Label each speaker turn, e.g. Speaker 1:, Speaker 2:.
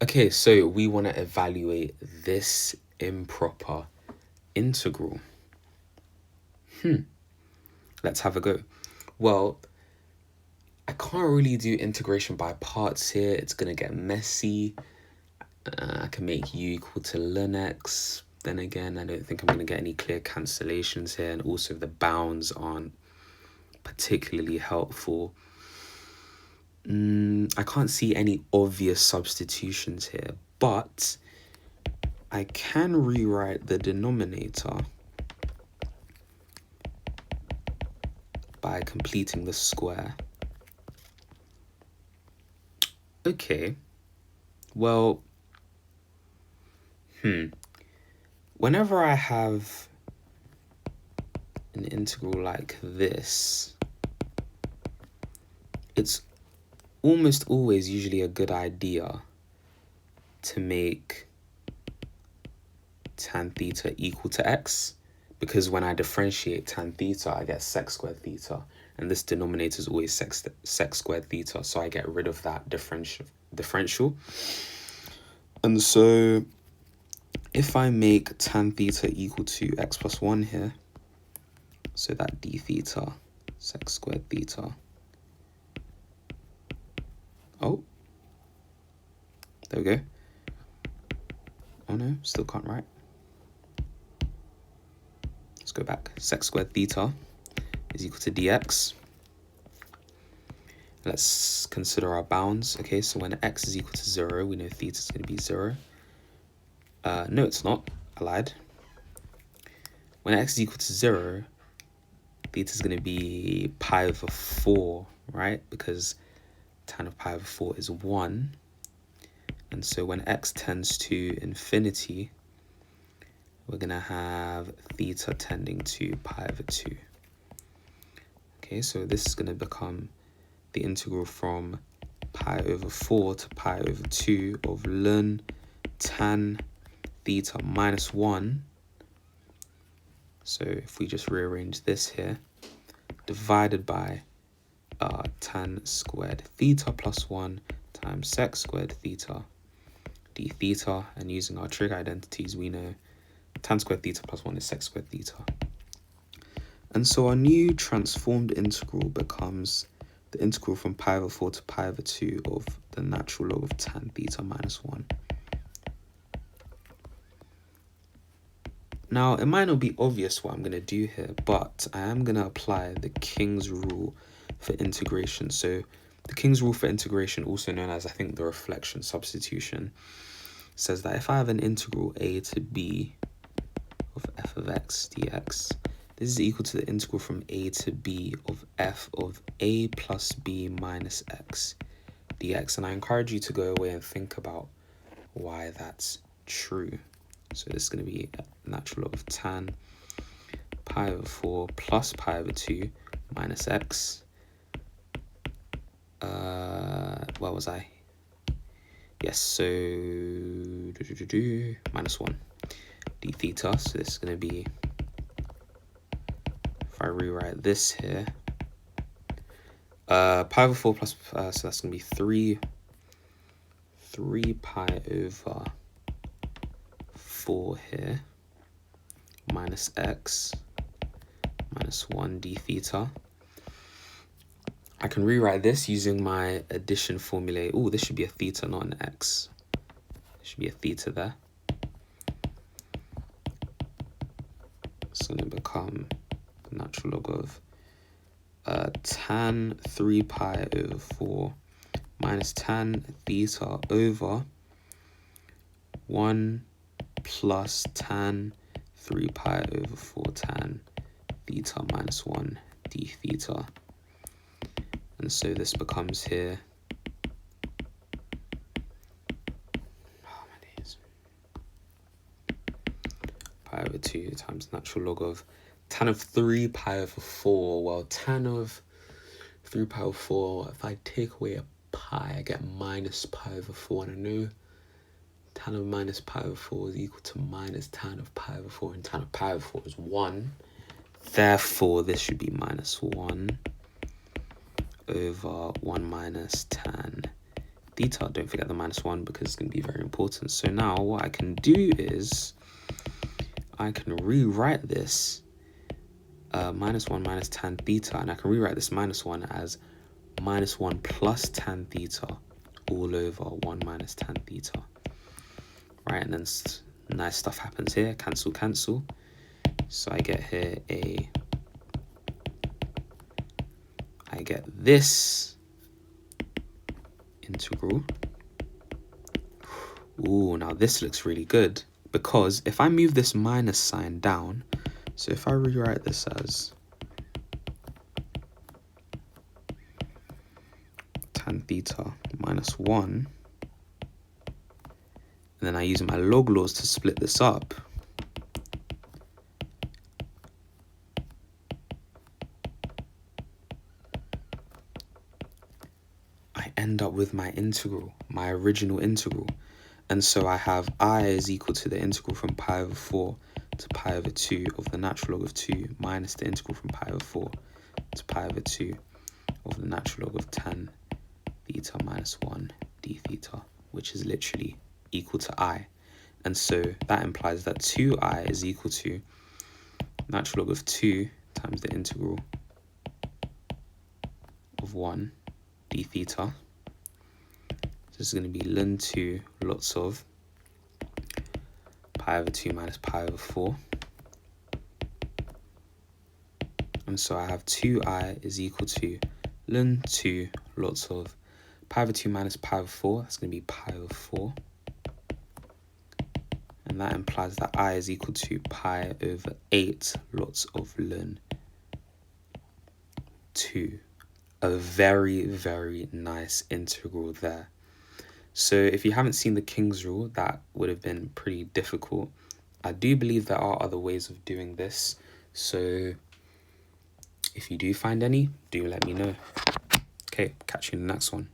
Speaker 1: Okay, so we want to evaluate this improper integral. Let's have a go. Well, I can't really do integration by parts here. It's going to get messy. I can make u equal to ln x. Then again, I don't think I'm going to get any clear cancellations here. And also the bounds aren't particularly helpful. I can't see any obvious substitutions here. But I can rewrite the denominator by completing the square. Okay, well, whenever I have an integral like this, it's almost always usually a good idea to make tan theta equal to x, because when I differentiate tan theta, I get sec squared theta, and this denominator is always sec squared theta, so I get rid of that differential. And so if I make tan theta equal to x plus 1 here, so that d theta sec squared theta, oh, there we go. Oh no, still can't write. Let's go back. Sec squared theta is equal to dx. Let's consider our bounds. Okay, so when x is equal to 0, we know theta is going to be 0. No, it's not. I lied. When x is equal to 0, theta is going to be pi over 4, right? Because tan of pi over 4 is 1. And so when x tends to infinity, we're going to have theta tending to pi over 2. Okay, so this is going to become the integral from pi over 4 to pi over 2 of ln tan theta minus 1. So if we just rearrange this here, divided by tan squared theta plus 1 times sec squared theta d theta, and using our trig identities, we know tan squared theta plus 1 is sec squared theta. And so our new transformed integral becomes the integral from pi over 4 to pi over 2 of the natural log of tan theta minus 1. Now, it might not be obvious what I'm going to do here, but I am going to apply the King's rule for integration. So the King's rule for integration, also known as, I think, the reflection substitution, says that if I have an integral a to b of f of x dx, this is equal to the integral from a to b of f of a plus b minus x dx. And I encourage you to go away and think about why that's true. So this is going to be natural log of tan pi over 4 plus pi over 2 minus x. Where was I? Yes, so minus 1 d theta. So this is going to be, if I rewrite this here, pi over 4 plus, so that's going to be 3 pi over 4 here minus x minus 1 d theta. I can rewrite this using my addition formula. Oh, this should be a theta, not an x. There should be a theta there. It's going to become the natural log of tan 3 pi over 4 minus tan theta over 1 plus tan 3 pi over 4 tan theta minus 1 d theta. And so this becomes here, oh my days, pi over 2 times natural log of tan of 3 pi over 4. Well, tan of 3 pi over 4, if I take away a pi, I get minus pi over 4. And I know tan of minus pi over 4 is equal to minus tan of pi over 4, and tan of pi over 4 is 1. Therefore, this should be minus 1 over 1 minus tan theta. Don't forget the -1 because it's going to be very important. So now what I can do is I can rewrite this -1 minus tan theta, and I can rewrite this -1 as -1 plus tan theta all over 1 minus tan theta. Right, and then nice stuff happens here. Cancel, cancel. So I get here I get this integral. Ooh, now this looks really good, because if I move this minus sign down, so if I rewrite this as tan theta -1, and then I use my log laws to split this up, I end up with my integral, my original integral. And so I have I is equal to the integral from pi over 4 to pi over 2 of the natural log of 2 minus the integral from pi over 4 to pi over 2 of the natural log of tan theta -1 d theta, which is literally equal to I. And so that implies that 2I is equal to natural log of 2 times the integral of 1 d theta. So this is going to be ln 2 lots of pi over 2 minus pi over 4. And so I have 2I is equal to ln 2 lots of pi over 2 minus pi over 4. That's going to be pi over 4. And that implies that I is equal to pi over 8 lots of ln 2. A very, very nice integral there. So if you haven't seen the King's rule, that would have been pretty difficult. I do believe there are other ways of doing this. So if you do find any, do let me know. Okay, catch you in the next one.